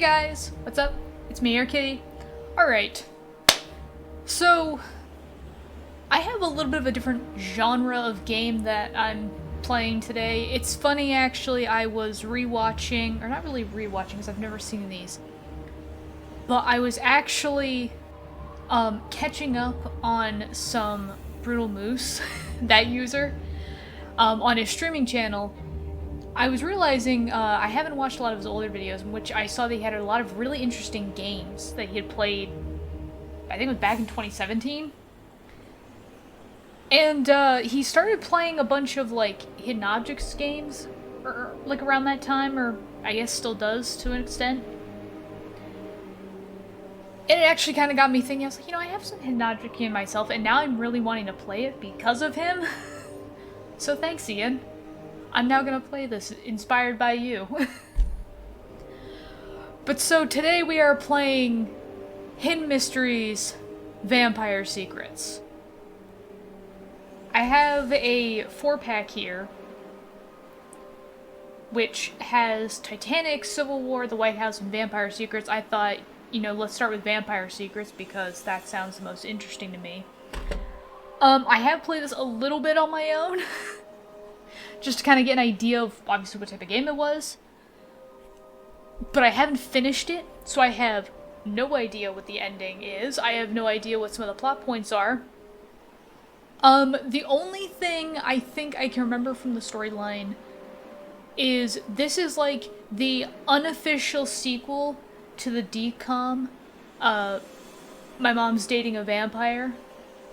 guys, what's up? It's me, your kitty. Alright, so I have a little bit of a different genre of game that I'm playing today. It's funny actually, I was rewatching, or not really rewatching because I've never seen these, but I was actually catching up on some Brutal Moose, that user, on his streaming channel. I was realizing I haven't watched a lot of his older videos in which I saw that he had a lot of really interesting games that he had played, I think it was back in 2017. And he started playing a bunch of like hidden objects games, or like around that time, or I guess still does to an extent. And it actually kind of got me thinking, I was like, you know, I have some hidden object game myself, and now I'm really wanting to play it because of him. So thanks, Ian. I'm now gonna play this, inspired by you. But so today we are playing Hidden Mysteries Vampire Secrets. I have a 4-pack here, which has Titanic, Civil War, The White House, and Vampire Secrets. I thought, you know, let's start with Vampire Secrets because that sounds the most interesting to me. I have played this a little bit on my own. Just to kind of get an idea of, obviously, what type of game it was. But I haven't finished it, so I have no idea what the ending is. I have no idea what some of the plot points are. The only thing I think I can remember from the storyline is this is like the unofficial sequel to the DCOM, My Mom's Dating a Vampire,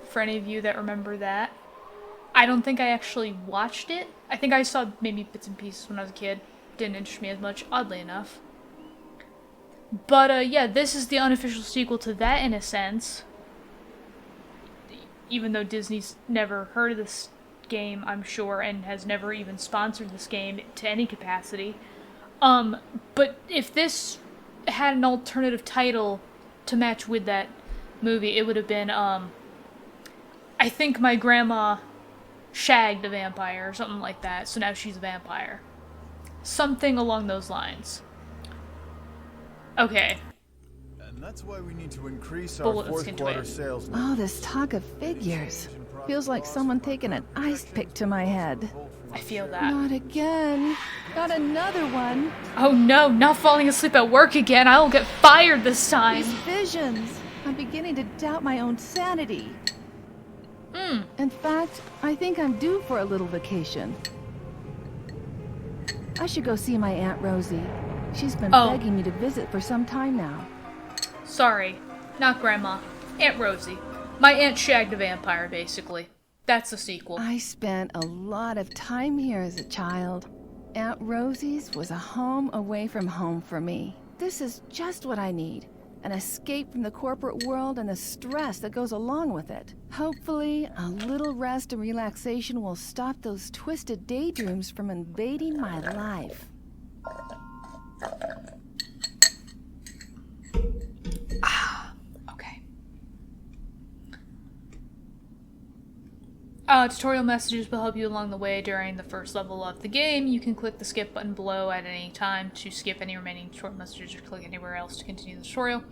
for any of you that remember that. I don't think I actually watched it. I think I saw maybe bits and pieces when I was a kid. Didn't interest me as much, oddly enough. But, yeah, this is the unofficial sequel to that, in a sense. Even though Disney's never heard of this game, I'm sure, and has never even sponsored this game to any capacity. But if this had an alternative title to match with that movie, it would have been, I think my grandma shagged a vampire, or something like that, so now she's a vampire. Something along those lines. Okay. And that's why we need to increase But our let's fourth get to quarter it. sales. Oh, this talk of figures. Feels like someone taking an ice pick to my head. I feel that. Not again. Not another one. Oh no, not falling asleep at work again. I will get fired this time. These visions. I'm beginning to doubt my own sanity. In fact, I think I'm due for a little vacation. I should go see my Aunt Rosie. She's been begging me to visit for some time now. Sorry, not Grandma. Aunt Rosie. My Aunt Shagged a Vampire, basically. That's the sequel. I spent a lot of time here as a child. Aunt Rosie's was a home away from home for me. This is just what I need. An escape from the corporate world and the stress that goes along with it. Hopefully, a little rest and relaxation will stop those twisted daydreams from invading my life. Okay. Tutorial messages will help you along the way during the first level of the game. You can click the skip button below at any time to skip any remaining tutorial messages or click anywhere else to continue the tutorial.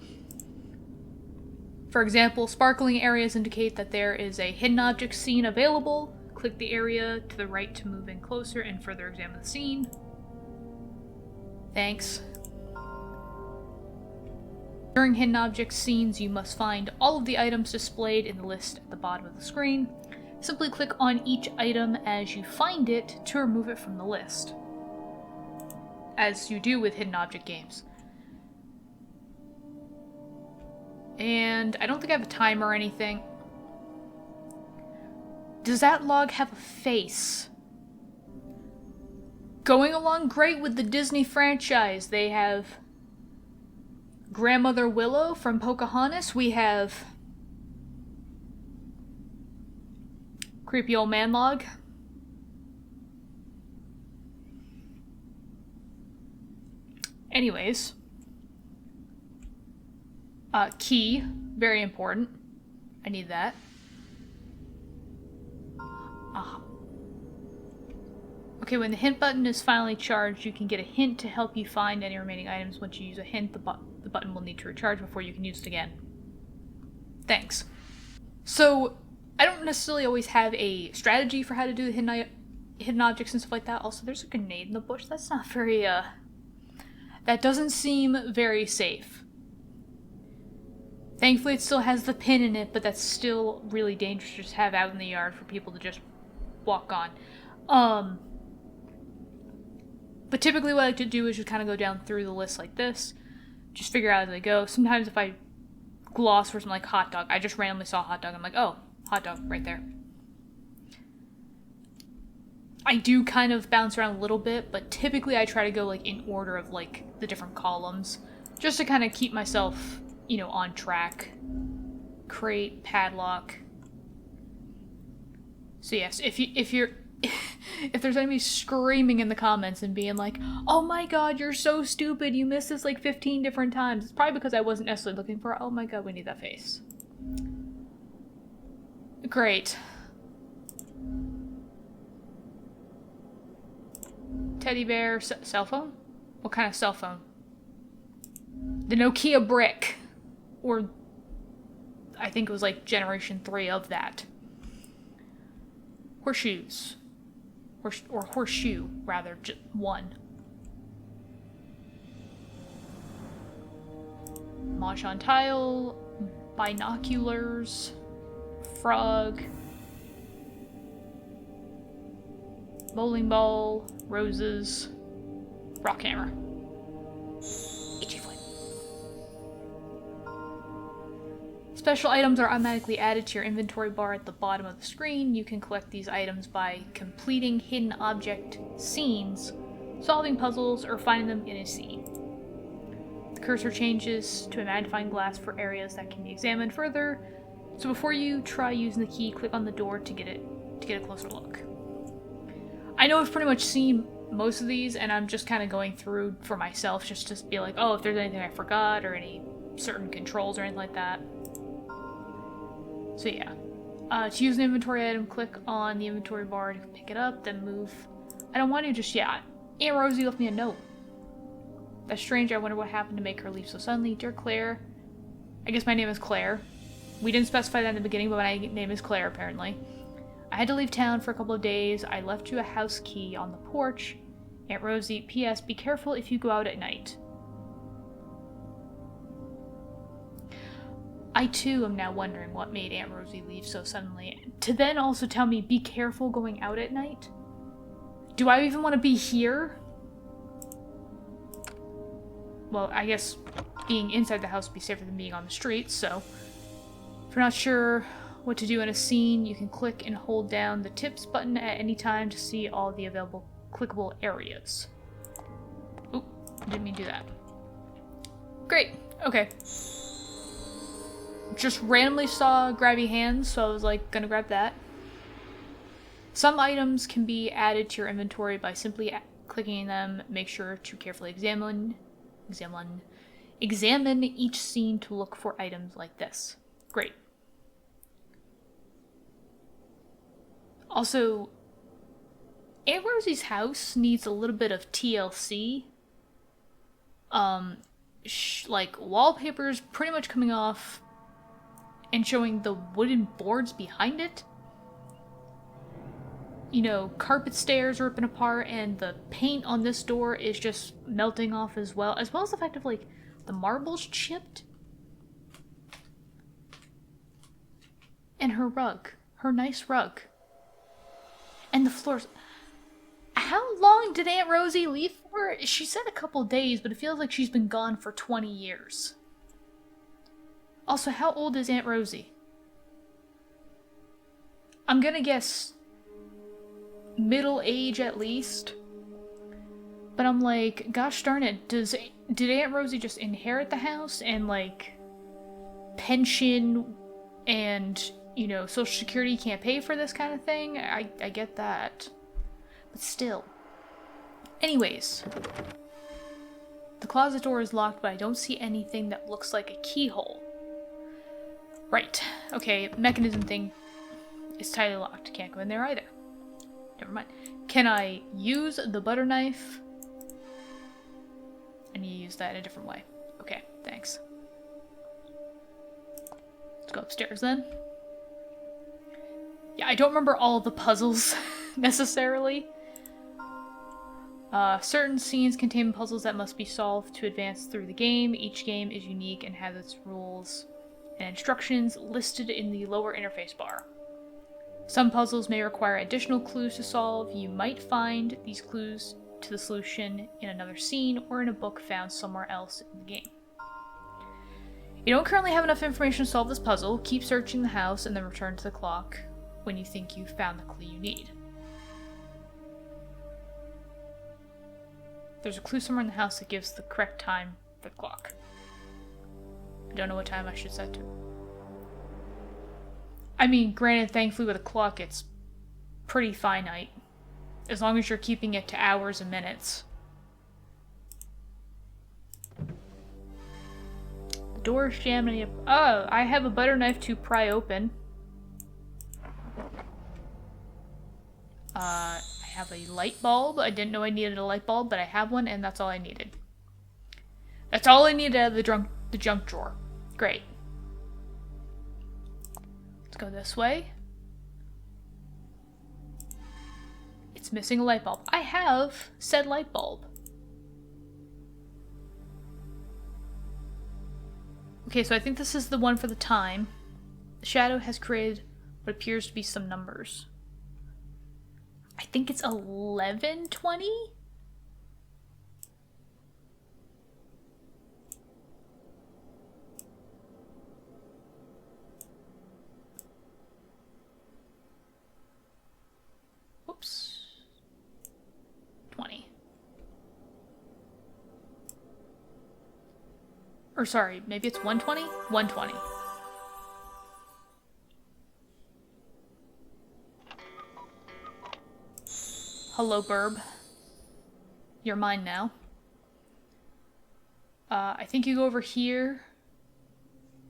For example, sparkling areas indicate that there is a hidden object scene available. Click the area to the right to move in closer and further examine the scene. Thanks. During hidden object scenes, you must find all of the items displayed in the list at the bottom of the screen. Simply click on each item as you find it to remove it from the list, as you do with hidden object games. And I don't think I have a timer or anything. Does that log have a face? Going along great with the Disney franchise. They have Grandmother Willow from Pocahontas. We have creepy old man log. Anyways. Key. Very important. I need that. Okay, when the hint button is finally charged, you can get a hint to help you find any remaining items. Once you use a hint, the button will need to recharge before you can use it again. Thanks. So, I don't necessarily always have a strategy for how to do the hidden objects and stuff like that. Also, there's a grenade in the bush. That's not very, that doesn't seem very safe. Thankfully, it still has the pin in it, but that's still really dangerous to just have out in the yard for people to just walk on. But typically what I like to do is just kind of go down through the list like this. Just figure out as I go. Sometimes if I gloss for something like hot dog, I just randomly saw hot dog. I'm like, oh, hot dog right there. I do kind of bounce around a little bit, but typically I try to go like in order of like the different columns. Just to kind of keep myself, you know, on track. Crate, padlock. So yes, if you're if there's anybody screaming in the comments and being like, oh my god, you're so stupid, you missed this like 15 different times, it's probably because I wasn't necessarily looking for, oh my god, we need that face. Great. Teddy bear, cell phone? What kind of cell phone? The Nokia brick. Or, I think it was like generation 3 of that. Horseshoes. Or horseshoe, rather, just one. Mosh on tile, binoculars, frog, bowling ball, roses, rock hammer. Itchy foot. Special items are automatically added to your inventory bar at the bottom of the screen. You can collect these items by completing hidden object scenes, solving puzzles, or finding them in a scene. The cursor changes to a magnifying glass for areas that can be examined further. So before you try using the key, click on the door to get a closer look. I know I've pretty much seen most of these, and I'm just kind of going through for myself just to be like, oh, if there's anything I forgot or any certain controls or anything like that. So yeah, to use an inventory item, click on the inventory bar to pick it up, then move. I don't want to just yet. Aunt Rosie left me a note. That's strange, I wonder what happened to make her leave so suddenly. Dear Claire, I guess my name is Claire. We didn't specify that in the beginning, but my name is Claire apparently. I had to leave town for a couple of days. I left you a house key on the porch. Aunt Rosie, P.S. Be careful if you go out at night. I too am now wondering what made Aunt Rosie leave so suddenly. To then also tell me, be careful going out at night? Do I even want to be here? Well, I guess being inside the house would be safer than being on the streets, so... If you're not sure what to do in a scene, you can click and hold down the tips button at any time to see all the available clickable areas. Oop, didn't mean to do that. Great, okay. Just randomly saw grabby hands, so I was like, gonna grab that. Some items can be added to your inventory by simply clicking them. Make sure to carefully examine each scene to look for items like this. Great. Also, Aunt Rosie's house needs a little bit of TLC. Like, wallpaper's pretty much coming off and showing the wooden boards behind it. You know, carpet stairs are ripping apart, and the paint on this door is just melting off as well as the fact of, like, the marble's chipped. And her rug. Her nice rug. And the floors. How long did Aunt Rosie leave for? She said a couple days, but it feels like she's been gone for 20 years. Also, how old is Aunt Rosie? I'm gonna guess middle age at least. But I'm like, gosh darn it, did Aunt Rosie just inherit the house and, like, pension and, you know, Social Security can't pay for this kind of thing? I get that. But still. Anyways. The closet door is locked, but I don't see anything that looks like a keyhole. Right. Okay, mechanism thing is tightly locked. Can't go in there either. Never mind. Can I use the butter knife? I need to use that in a different way. Okay, thanks. Let's go upstairs then. Yeah, I don't remember all of the puzzles necessarily. Certain scenes contain puzzles that must be solved to advance through the game. Each game is unique and has its rules and instructions listed in the lower interface bar. Some puzzles may require additional clues to solve. You might find these clues to the solution in another scene or in a book found somewhere else in the game. You don't currently have enough information to solve this puzzle. Keep searching the house and then return to the clock when you think you've found the clue you need. There's a clue somewhere in the house that gives the correct time for the clock. I don't know what time I should set to. I mean, granted, thankfully with a clock it's pretty finite. As long as you're keeping it to hours and minutes. The door is jammed. Oh, I have a butter knife to pry open. I have a light bulb. I didn't know I needed a light bulb, but I have one, and that's all I needed. That's all I needed out of the junk drawer. Great. Let's go this way. It's missing a light bulb. I have said light bulb. Okay, so I think this is the one for the time. The shadow has created what appears to be some numbers. I think it's 11:20? Whoops. 20. Or sorry, maybe it's 120? 120. Hello, Burb. You're mine now. I think you go over here.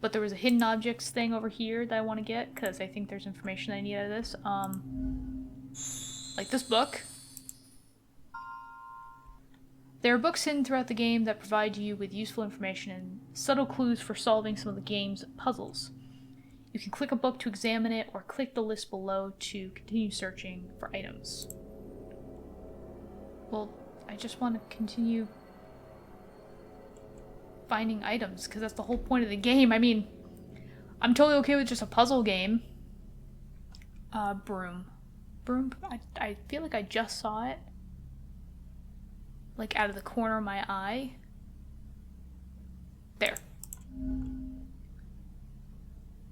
But there was a hidden objects thing over here that I want to get, because I think there's information I need out of this. Like this book. There are books hidden throughout the game that provide you with useful information and subtle clues for solving some of the game's puzzles. You can click a book to examine it, or click the list below to continue searching for items. Well, I just want to continue finding items, because that's the whole point of the game. I mean, I'm totally okay with just a puzzle game. Broom. Broom? I feel like I just saw it. Like out of the corner of my eye. There.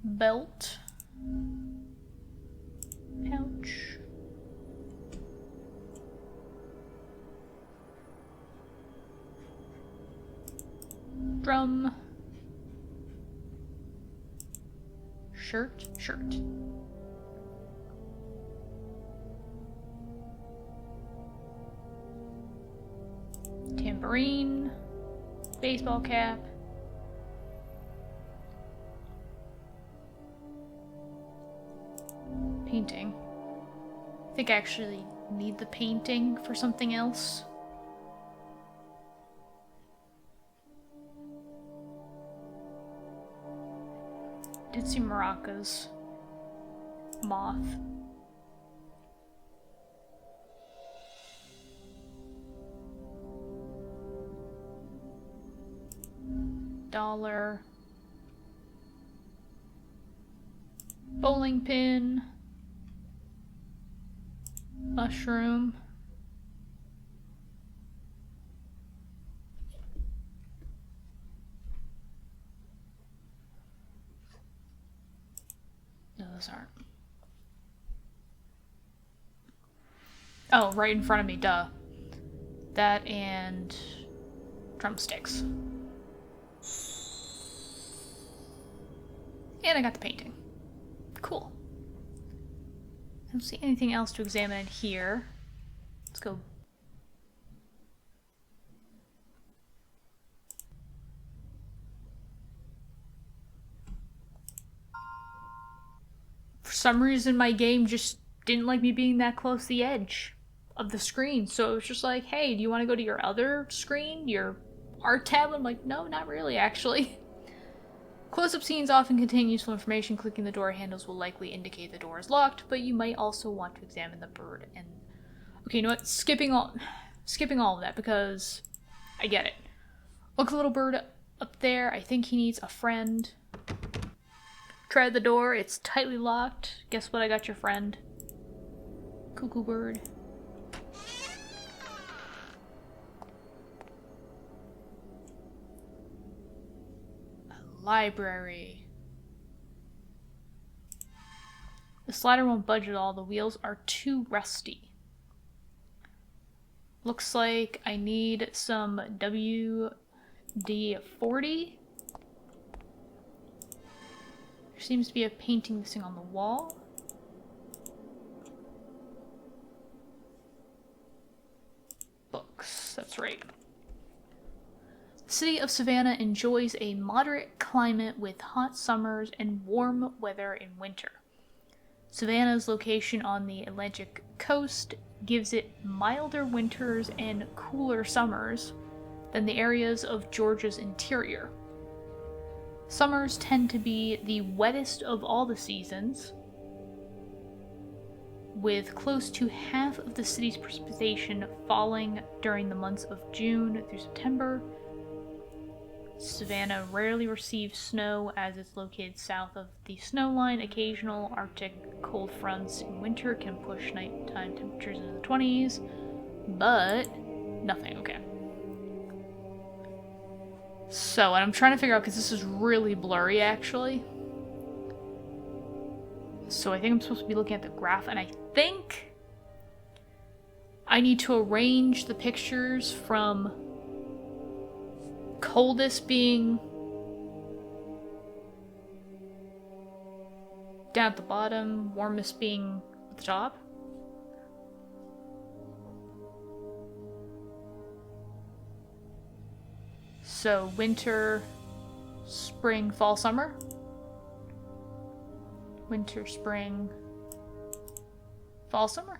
Belt. Pouch. Drum. Shirt. Tambourine. Baseball cap. Painting. I think I actually need the painting for something else. Did see maracas. Moth. Dollar. Bowling pin. Mushroom. No, those aren't. Oh, right in front of me, duh. That and drumsticks. And I got the painting. Cool. I don't see anything else to examine in here. Let's go. For some reason, my game just didn't like me being that close to the edge. of the screen. So it was just like, hey, do you want to go to your other screen, your art tab? I'm like, no, not really, actually. Close-up scenes often contain useful information. Clicking the door handles will likely indicate the door is locked, but you might also want to examine the bird. And okay, you know what? Skipping all of that because I get it. Look, the little bird up there. I think he needs a friend. Try the door. It's tightly locked. Guess what? I got your friend. Cuckoo bird. Library. The slider won't budge at all. The wheels are too rusty. Looks like I need some WD-40. There seems to be a painting missing on the wall. Books, that's right. The city of Savannah enjoys a moderate climate with hot summers and warm weather in winter. Savannah's location on the Atlantic coast gives it milder winters and cooler summers than the areas of Georgia's interior. Summers tend to be the wettest of all the seasons, with close to half of the city's precipitation falling during the months of June through September. Savannah rarely receives snow as it's located south of the snow line. Occasional Arctic cold fronts in winter can push nighttime temperatures into the 20s, but nothing. Okay. So, and I'm trying to figure out, because this is really blurry actually. So I think I'm supposed to be looking at the graph, and I think I need to arrange the pictures from coldest being down at the bottom, warmest being at the top. So winter, spring, fall, summer. Winter, spring, fall, summer.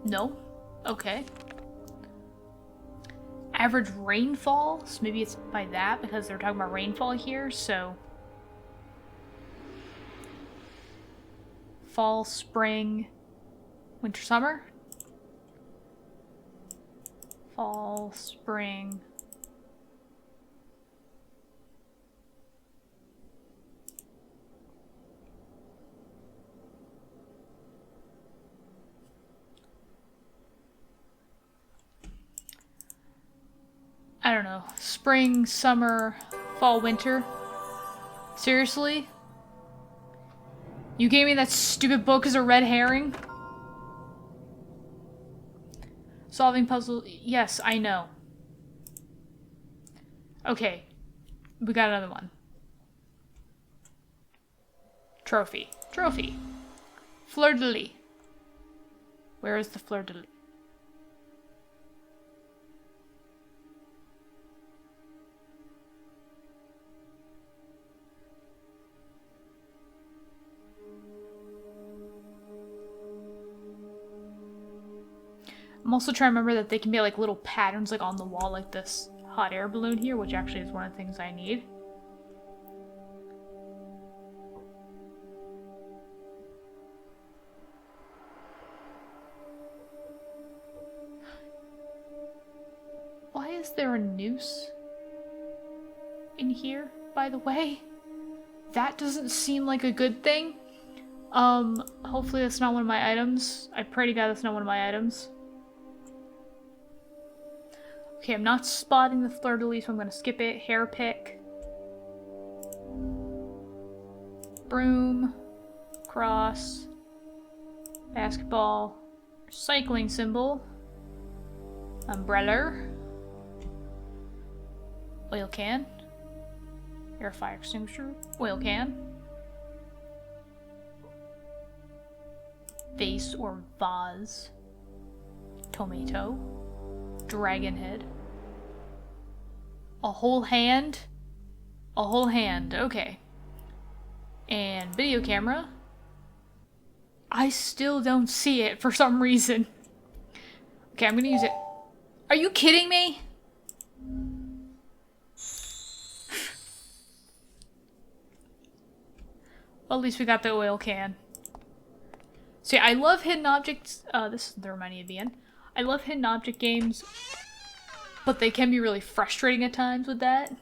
No? Okay. Average rainfall, so maybe it's by that because they're talking about rainfall here, so fall, spring, winter, summer. Fall, spring. I don't know. Spring, summer, fall, winter. Seriously? You gave me that stupid book as a red herring? Solving puzzle. Yes, I know. Okay. We got another one. Trophy. Trophy. Fleur-de-lis. Where is the fleur-de-lis? I'm also trying to remember that they can be like little patterns like on the wall like this hot air balloon here, which actually is one of the things I need. Why is there a noose in here, by the way? That doesn't seem like a good thing. Hopefully that's not one of my items. I pray to God that's not one of my items. Okay, I'm not spotting the fleur-de-lis, so I'm gonna skip it. Hair pick. Broom. Cross. Basketball. Recycling symbol. Umbrella. Oil can. Air fire extinguisher. Oil can. Vase or vase. Tomato. Dragon head. A whole hand? A whole hand, okay. And video camera. I still don't see it for some reason. Okay, I'm gonna use it. Are you kidding me? Well, at least we got the oil can. See, I love hidden objects. This is the reminding of the end. I love hidden object games, but they can be really frustrating at times with that.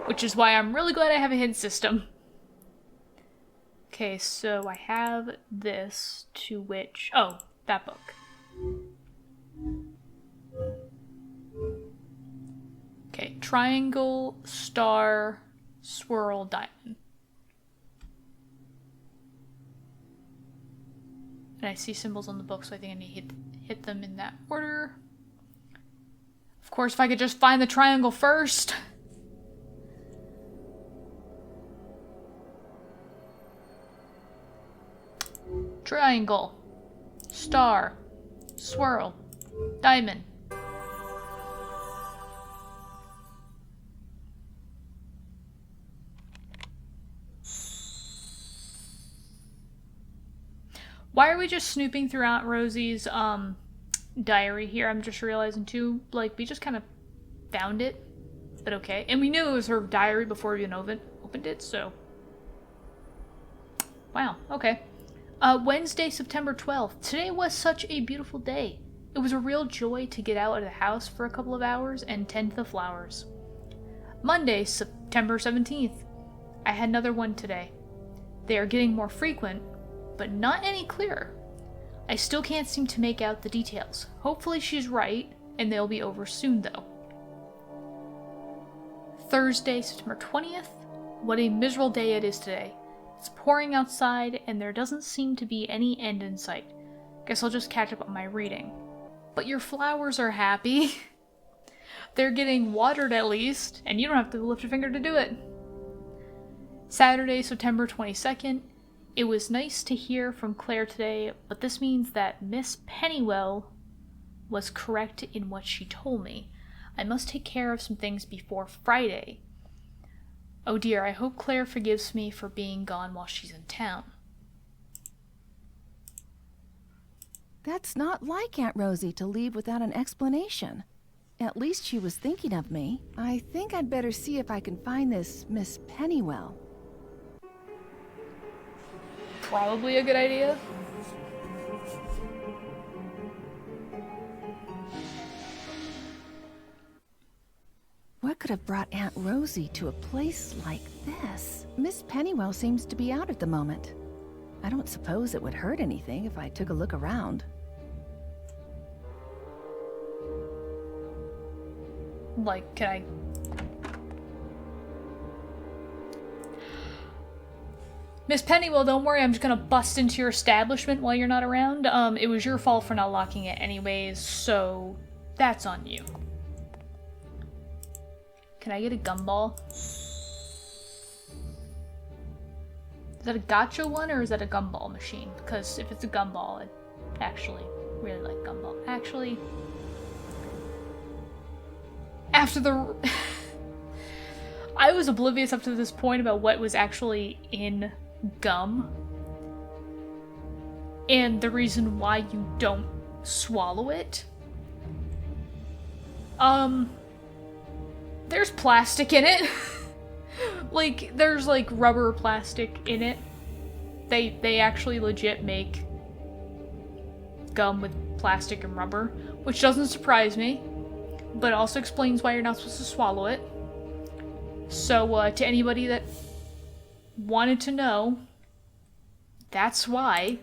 Which is why I'm really glad I have a hidden system. Okay, so I have this, to which... Oh, that book. Okay, triangle, star, swirl, diamond. And I see symbols on the book, so I think I need to hit them in that order. Of course, if I could just find the triangle first. Triangle, star, swirl, diamond. Why are we just snooping through Aunt Rosie's diary here? I'm just realizing too, like, we just kind of found it, but okay. And we knew it was her diary before we even opened it, so. Wow, okay. Wednesday, September 12th. Today was such a beautiful day. It was a real joy to get out of the house for a couple of hours and tend to the flowers. Monday, September 17th. I had another one today. They are getting more frequent, but not any clearer. I still can't seem to make out the details. Hopefully she's right, and they'll be over soon though. Thursday, September 20th. What a miserable day it is today. It's pouring outside, and there doesn't seem to be any end in sight. Guess I'll just catch up on my reading. But your flowers are happy. They're getting watered at least, and you don't have to lift a finger to do it. Saturday, September 22nd. It was nice to hear from Claire today, but this means that Miss Pennywell was correct in what she told me. I must take care of some things before Friday. Oh dear, I hope Claire forgives me for being gone while she's in town. That's not like Aunt Rosie to leave without an explanation. At least she was thinking of me. I think I'd better see if I can find this Miss Pennywell. Probably a good idea. What could have brought Aunt Rosie to a place like this? Miss Pennywell seems to be out at the moment. I don't suppose it would hurt anything if I took a look around. Like, can I... Miss Pennywell, don't worry, I'm just gonna bust into your establishment while you're not around. It was your fault for not locking it anyways, so that's on you. Can I get a gumball? Is that a gotcha one, or is that a gumball machine? Because if it's a gumball, I actually really like gumball. Actually, after the... I was oblivious up to this point about what was actually in gum. And the reason why you don't swallow it. There's plastic in it. Like, there's like rubber plastic in it. They actually legit make gum with plastic and rubber, which doesn't surprise me, but also explains why you're not supposed to swallow it. So, to anybody that wanted to know, that's why.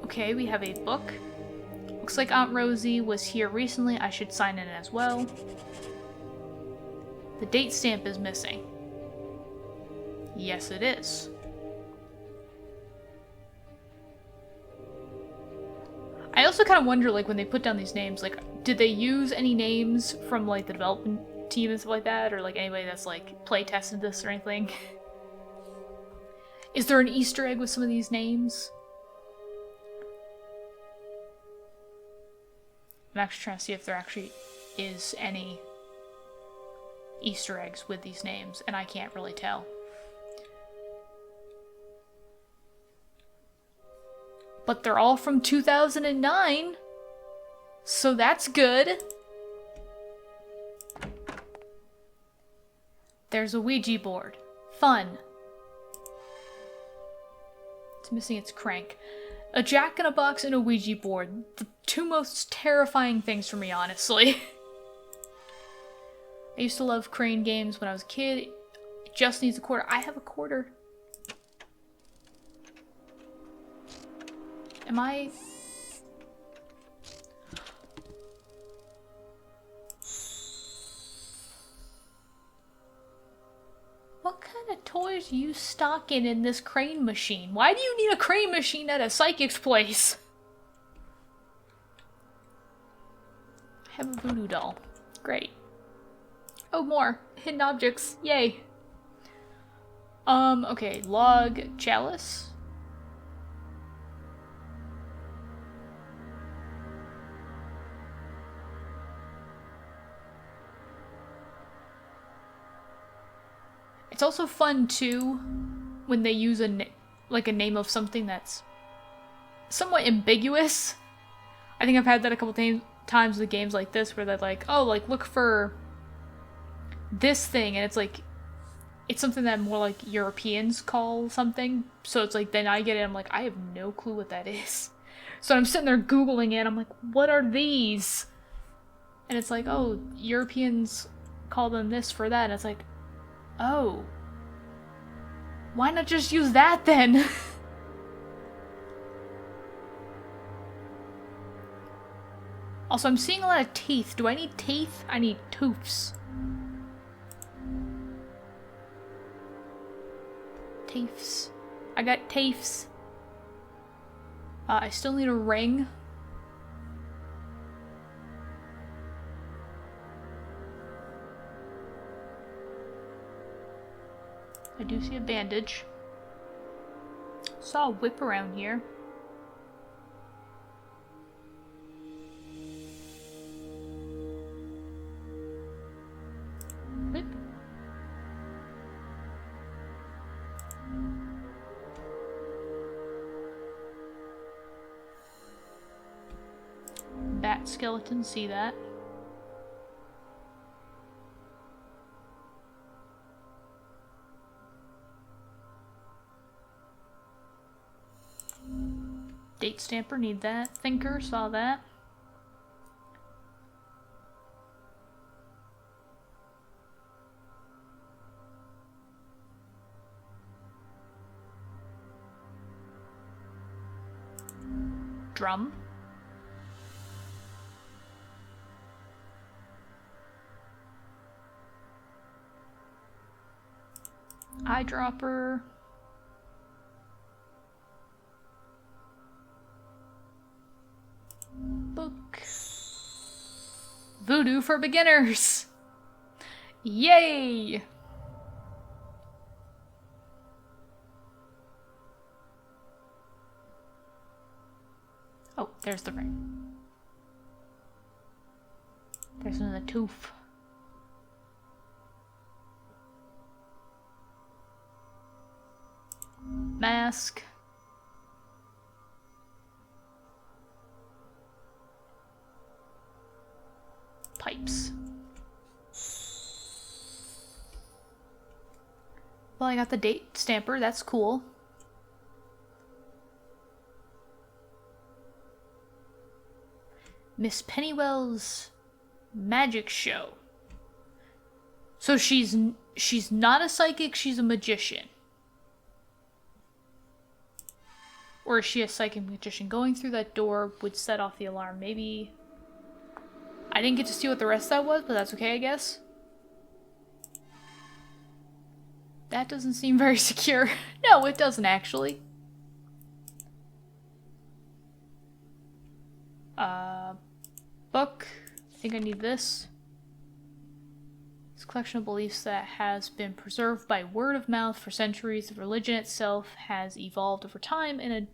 Okay, we have a book. Looks like Aunt Rosie was here recently. I should sign in as well. The date stamp is missing. Yes, it is. I also kind of wonder, like, when they put down these names, like, did they use any names from, like, the development team and stuff like that? Or, like, anybody that's, like, play tested this or anything? Is there an Easter egg with some of these names? I'm actually trying to see if there actually is any Easter eggs with these names, and I can't really tell. But they're all from 2009, so that's good. There's a Ouija board. Fun. It's missing its crank. A jack-in-a-box and a Ouija board. The two most terrifying things for me, honestly. I used to love crane games when I was a kid. It just needs a quarter. I have a quarter. Am I... What kind of toys are you stocking in this crane machine? Why do you need a crane machine at a psychic's place? I have a voodoo doll. Great. Oh, more. Hidden objects. Yay. Okay. Log chalice. It's also fun, too, when they use a name of something that's somewhat ambiguous. I think I've had that a couple times with games like this, where they're like, oh, like, look for this thing, and it's like, it's something that more like Europeans call something, so it's like, then I get it, I'm like, I have no clue what that is. So I'm sitting there Googling it, I'm like, what are these? And it's like, oh, Europeans call them this for that, and it's like, oh. Why not just use that then? Also, I'm seeing a lot of teeth. Do I need teeth? I need toofs. Teeths. I got teeths. I still need a ring. I do see a bandage. Saw a whip around here. Whip. Bat skeleton, see that. Date stamper, need that. Thinker, saw that. Drum. Eyedropper. Book. Voodoo for beginners. Yay! Oh, there's the ring. There's another tooth. Mask. Pipes. Well, I got the date stamper, that's cool. Miss Pennywell's magic show. So she's not a psychic, she's a magician. Or is she a psychic magician? Going through that door would set off the alarm. Maybe... I didn't get to see what the rest of that was, but that's okay, I guess. That doesn't seem very secure. No, it doesn't actually. Book. I think I need this. It's a collection of beliefs that has been preserved by word of mouth for centuries. The religion itself has evolved over time and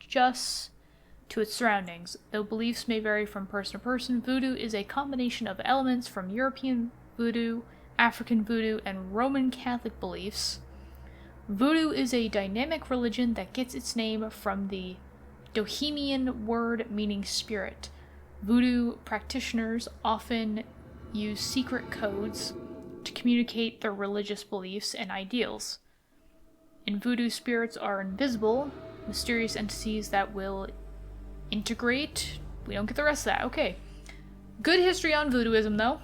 adjusts to its surroundings. Though beliefs may vary from person to person, voodoo is a combination of elements from European voodoo, African voodoo, and Roman Catholic beliefs. Voodoo is a dynamic religion that gets its name from the Bohemian word meaning spirit. Voodoo practitioners often use secret codes to communicate their religious beliefs and ideals. In voodoo, spirits are invisible, mysterious entities that will integrate. We don't get the rest of that. Okay. Good history on voodooism, though.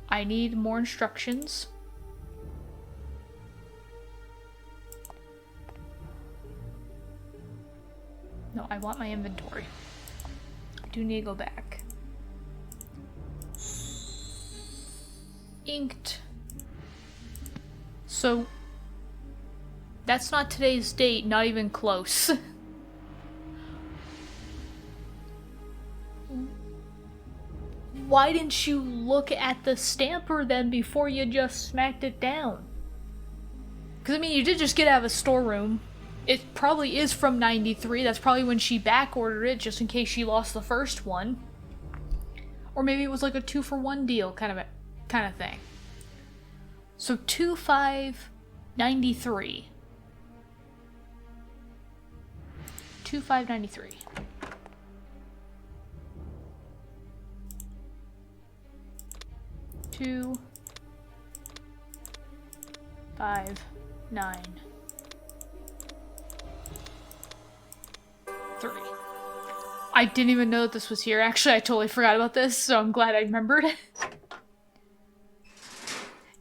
I need more instructions. No, I want my inventory. I do need to go back. Inked. So, that's not today's date, not even close. Why didn't you look at the stamper then before you just smacked it down? Because, I mean, you did just get out of a storeroom. It probably is from 93. That's probably when she back ordered it, just in case she lost the first one. Or maybe it was like a 2-for-1 deal kind of thing. So 2593. 2593. Two, 5, 9, 3. I didn't even know that this was here. Actually, I totally forgot about this, so I'm glad I remembered.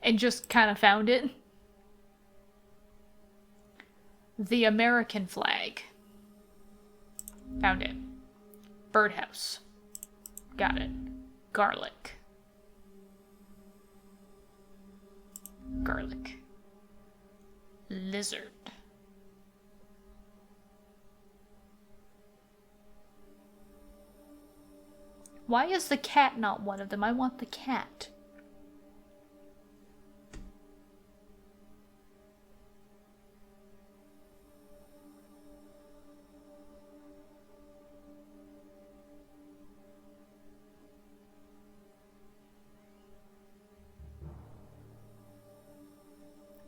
And just kind of found it. The American flag. Found it. Birdhouse. Got it. Garlic. Garlic. Lizard. Why is the cat not one of them? I want the cat.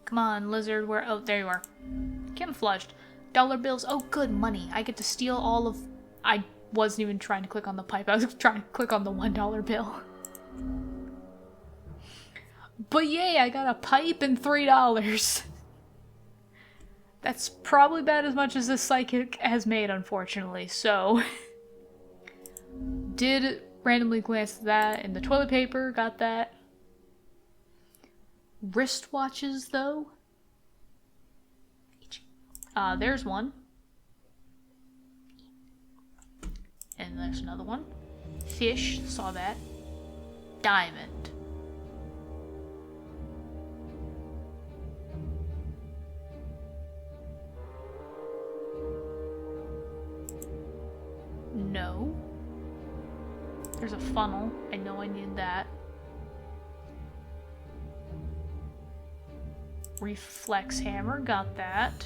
Come on, lizard, where— oh, there you are. Camouflaged. Dollar bills. Oh, good, money. I get to steal all of— I wasn't even trying to click on the pipe. I was trying to click on the $1 bill. But yay, I got a pipe and $3. That's probably about as much as this psychic has made, unfortunately, so... Did randomly glance at that in the toilet paper, got that. Wristwatches, though? There's one. And there's another one. Fish, saw that. Diamond. No. There's a funnel. I know I need that. Reflex hammer, got that.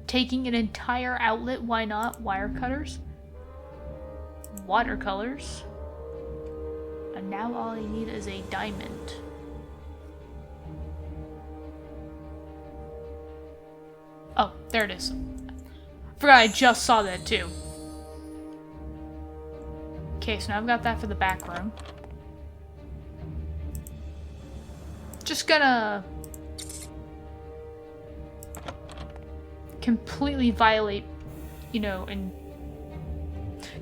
Taking an entire outlet, why not? Wire cutters. Watercolors. And now all I need is a diamond. Oh, there it is. Forgot I just saw that too. Okay, so now I've got that for the back room. Just gonna completely violate, you know, and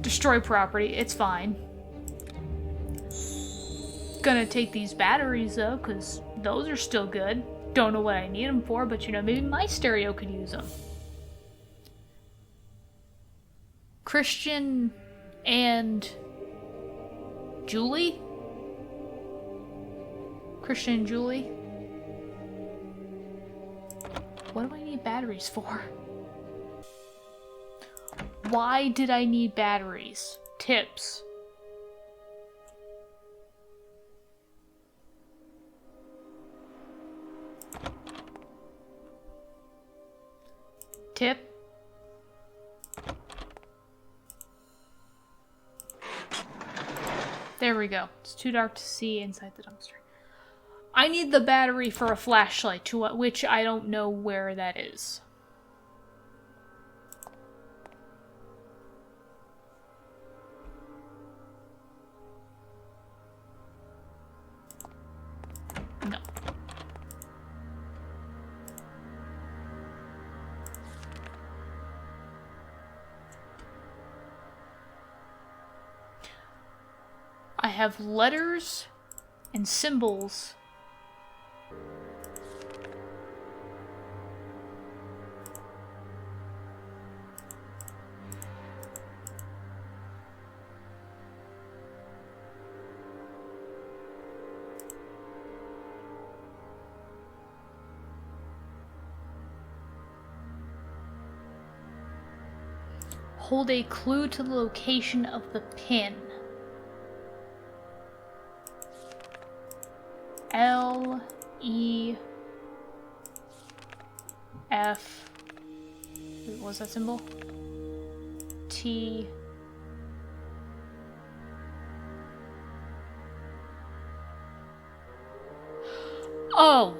destroy property. It's fine. Gonna take these batteries though, because those are still good. Don't know what I need them for, but you know, maybe my stereo could use them. Christian and Julie? Christian and Julie? What do I need batteries for? Why did I need batteries? Tips. Tip. There we go. It's too dark to see inside the dumpster. I need the battery for a flashlight, to which I don't know where that is. No. I have letters and symbols. Hold a clue to the location of the pin. L, E, F, what was that symbol? T, O,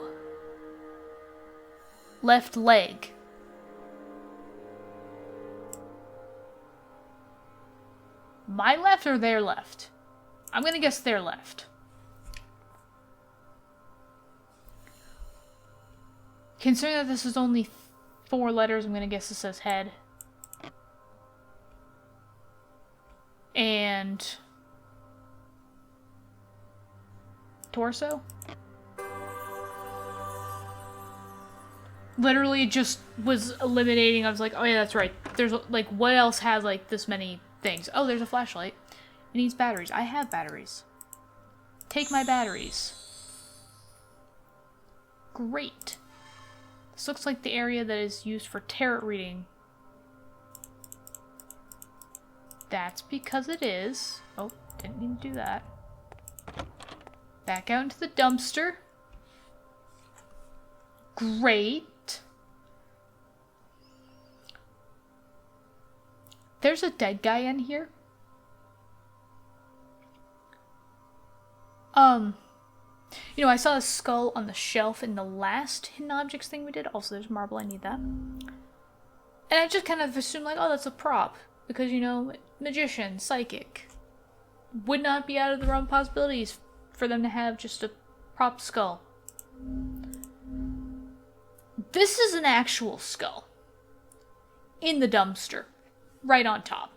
left leg. My left or their left? I'm gonna guess their left. Considering that this is only 4 letters, I'm gonna guess it says head. And torso? Literally just was eliminating. I was like, oh yeah, that's right. There's like, what else has like this many things? Oh, there's a flashlight. It needs batteries. I have batteries. Take my batteries. Great. This looks like the area that is used for tarot reading. That's because it is. Oh, didn't mean to do that. Back out into the dumpster. Great. There's a dead guy in here. You know, I saw a skull on the shelf in the last hidden objects thing we did. Also, there's marble. I need that. And I just kind of assumed, like, oh, that's a prop. Because, you know, magician, psychic. Would not be out of the realm of possibilities for them to have just a prop skull. This is an actual skull. In the dumpster. Right on top.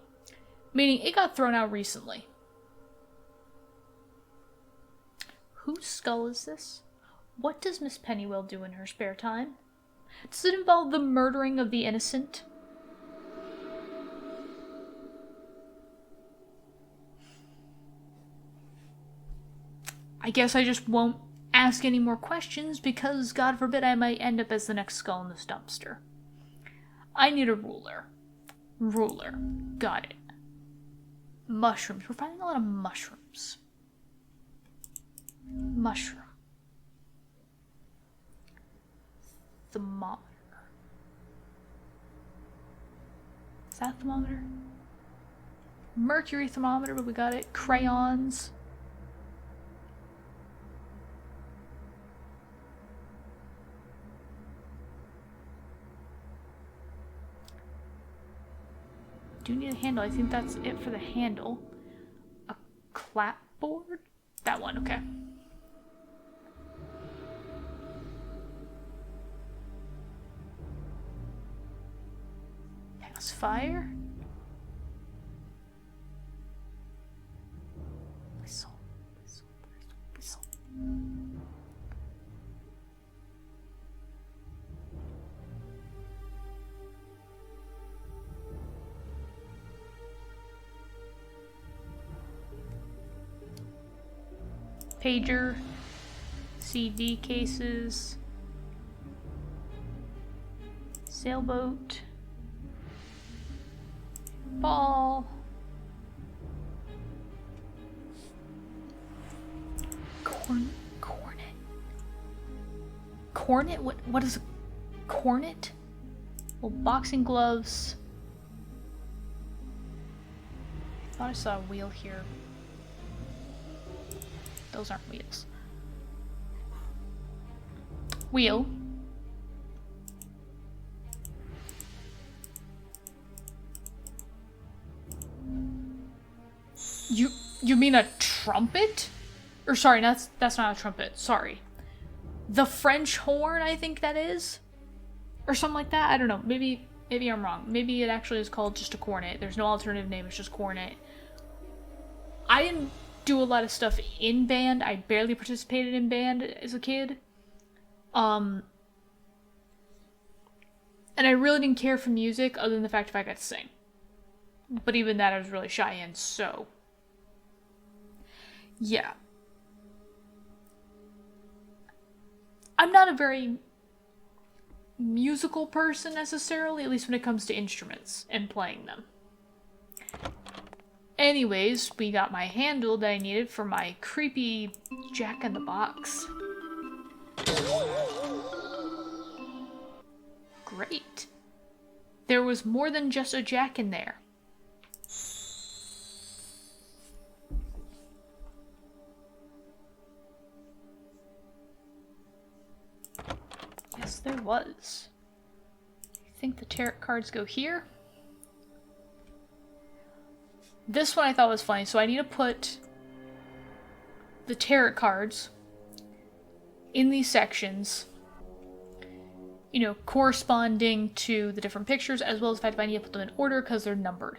Meaning it got thrown out recently. Whose skull is this? What does Miss Pennywell do in her spare time? Does it involve the murdering of the innocent? I guess I just won't ask any more questions because, God forbid, I might end up as the next skull in this dumpster. I need a ruler. Ruler. Got it. Mushrooms. We're finding a lot of mushrooms. Mushroom. Thermometer. Is that a thermometer? Mercury thermometer, but we got it. Crayons. Do need a handle. I think that's it for the handle. A clapboard? That one, okay. Pass fire. Whistle, whistle, whistle, whistle. Pager, CD cases, sailboat, Ball. Cornet. Cornet? What is a cornet? Well, boxing gloves. I thought I saw a wheel here. Those aren't wheels. Wheel. You mean a trumpet? Or sorry, that's not a trumpet. Sorry. The French horn, I think that is? Or something like that? I don't know. Maybe I'm wrong. Maybe it actually is called just a cornet. There's no alternative name, it's just cornet. I didn't do a lot of stuff in band. I barely participated in band as a kid. And I really didn't care for music other than the fact if I got to sing. But even that I was really shy in, so... yeah. I'm not a very musical person necessarily, at least when it comes to instruments and playing them. Anyways, we got my handle that I needed for my creepy Jack-in-the-Box. Great. There was more than just a Jack in there. Yes, there was. I think the tarot cards go here. This one I thought was funny, so I need to put the tarot cards in these sections, you know, corresponding to the different pictures, as well as the fact that I need to put them in order because they're numbered.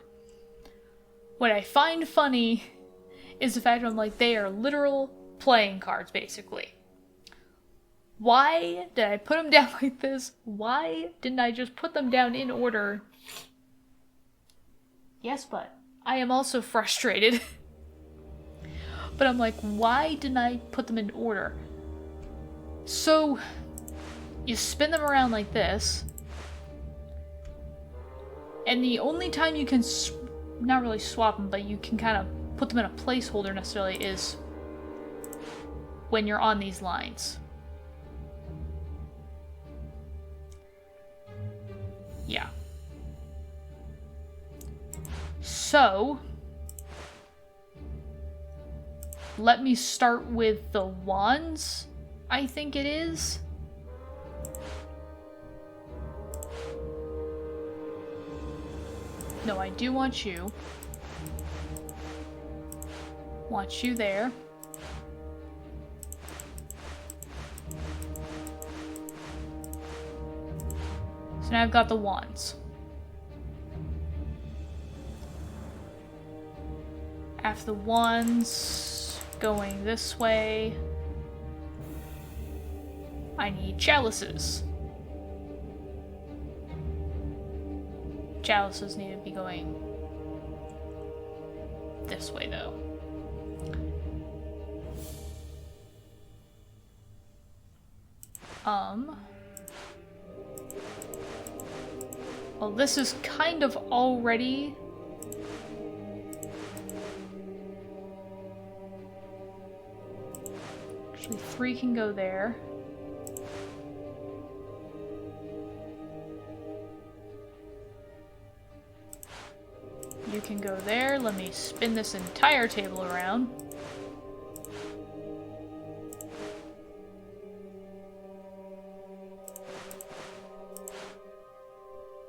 What I find funny is the fact that I'm like, they are literal playing cards, basically. Why did I put them down like this? Why didn't I just put them down in order? Yes, but I am also frustrated. But I'm like, why didn't I put them in order? So, you spin them around like this. And the only time you can, not really swap them, but you can kind of put them in a placeholder necessarily is when you're on these lines. Yeah. So, let me start with the wands, I think it is. No, I do want you. Want you there. So now I've got the wands. After the wands going this way, I need chalices. Chalices need to be going this way, though. Well, this is kind of already... Actually, 3 can go there. You can go there. Let me spin this entire table around.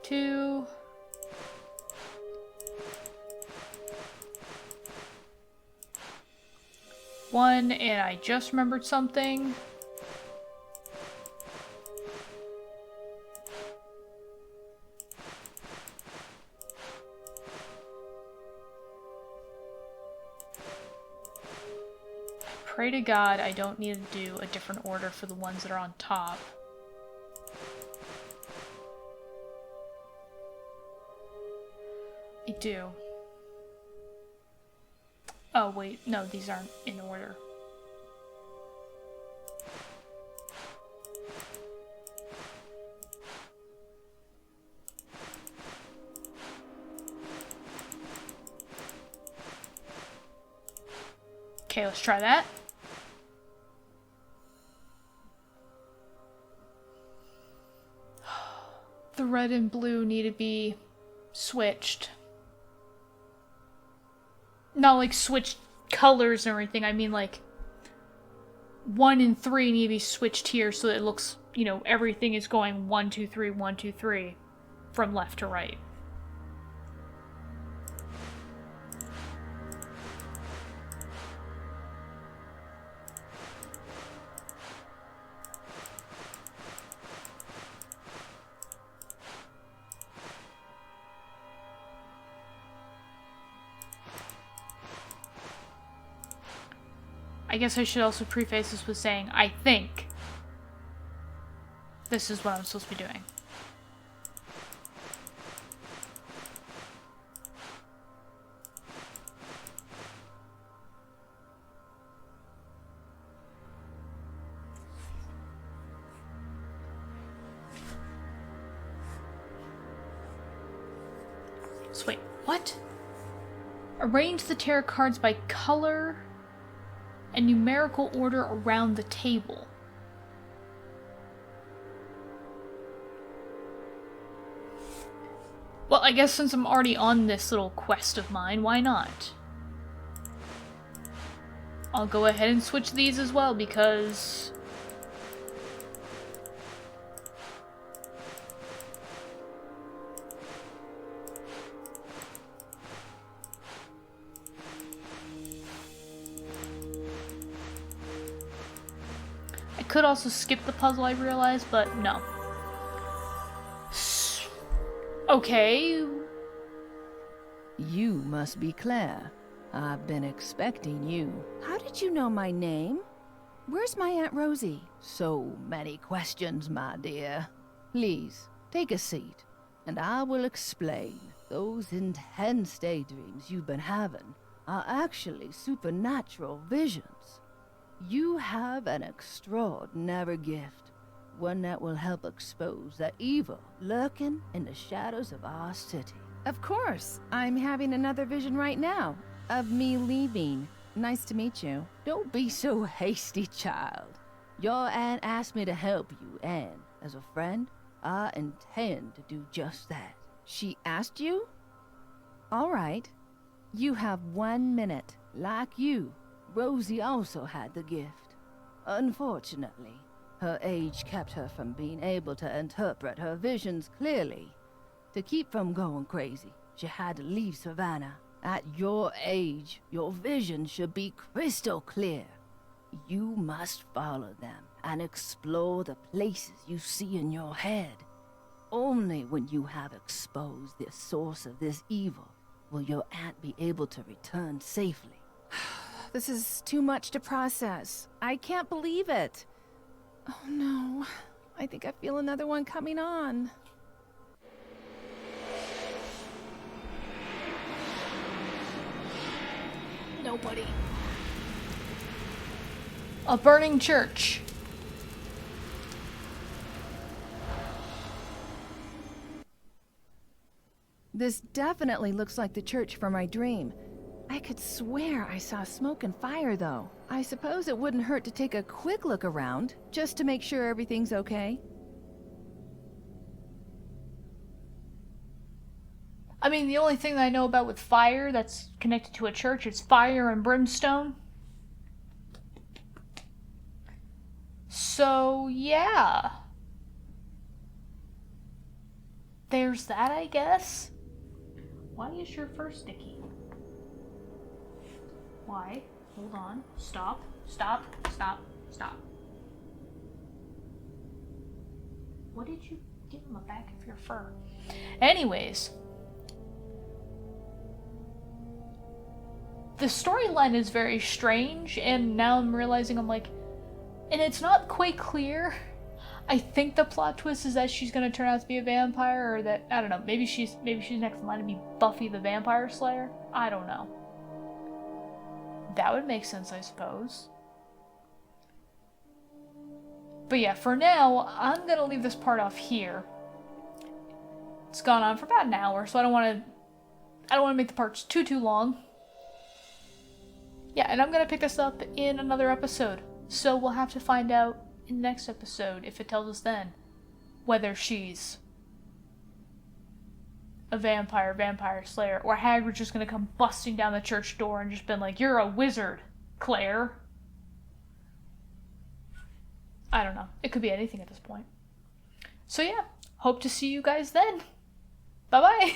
Two. One, and I just remembered something. Pray to God I don't need to do a different order for the ones that are on top. I do. Oh wait, no, these aren't in order. Okay, let's try that. The red and blue need to be switched. Not like switched colors and everything. I mean like 1 and 3 need to be switched here so that it looks, you know, everything is going 1, 2, 3, 1, 2, 3 from left to right. I guess I should also preface this with saying, I think this is what I'm supposed to be doing. So wait, what? Arrange the tarot cards by color and numerical order around the table. Well, I guess since I'm already on this little quest of mine, why not? I'll go ahead and switch these as well, because I could also skip the puzzle, I realized, but no. Okay. You must be Claire. I've been expecting you. How did you know my name? Where's my Aunt Rosie? So many questions, my dear. Please, take a seat, and I will explain. Those intense daydreams you've been having are actually supernatural visions. You have an extraordinary gift, one that will help expose the evil lurking in the shadows of our city. Of course, I'm having another vision right now, of me leaving. Nice to meet you. Don't be so hasty, child. Your aunt asked me to help you, and as a friend, I intend to do just that. She asked you? All right. You have 1 minute. Like you, Rosie also had the gift. Unfortunately, her age kept her from being able to interpret her visions clearly. To keep from going crazy, she had to leave Savannah. At your age, your vision should be crystal clear. You must follow them and explore the places you see in your head. Only when you have exposed the source of this evil will your aunt be able to return safely. This is too much to process. I can't believe it. Oh no, I think I feel another one coming on. Nobody. A burning church. This definitely looks like the church from my dream. I could swear I saw smoke and fire, though. I suppose it wouldn't hurt to take a quick look around, just to make sure everything's okay. I mean, the only thing that I know about with fire that's connected to a church is fire and brimstone. So, yeah. There's that, I guess. Why is your fur sticky? Why? Hold on. Stop. Stop. Stop. Stop. What did you get on the back of your fur? Anyways. The storyline is very strange, and now I'm realizing I'm like, and it's not quite clear. I think the plot twist is that she's gonna turn out to be a vampire, or that, I don't know, maybe she's next in line to be Buffy the Vampire Slayer. I don't know. That would make sense, I suppose. But yeah, for now, I'm gonna leave this part off here. It's gone on for about an hour, so I don't want to make the parts too long. Yeah, and I'm gonna pick this up in another episode. So we'll have to find out in the next episode, if it tells us then, whether she's a vampire slayer, or Hagrid's just gonna come busting down the church door and just been like, "You're a wizard, Claire." I don't know. It could be anything at this point. So yeah, hope to see you guys then. Bye-bye.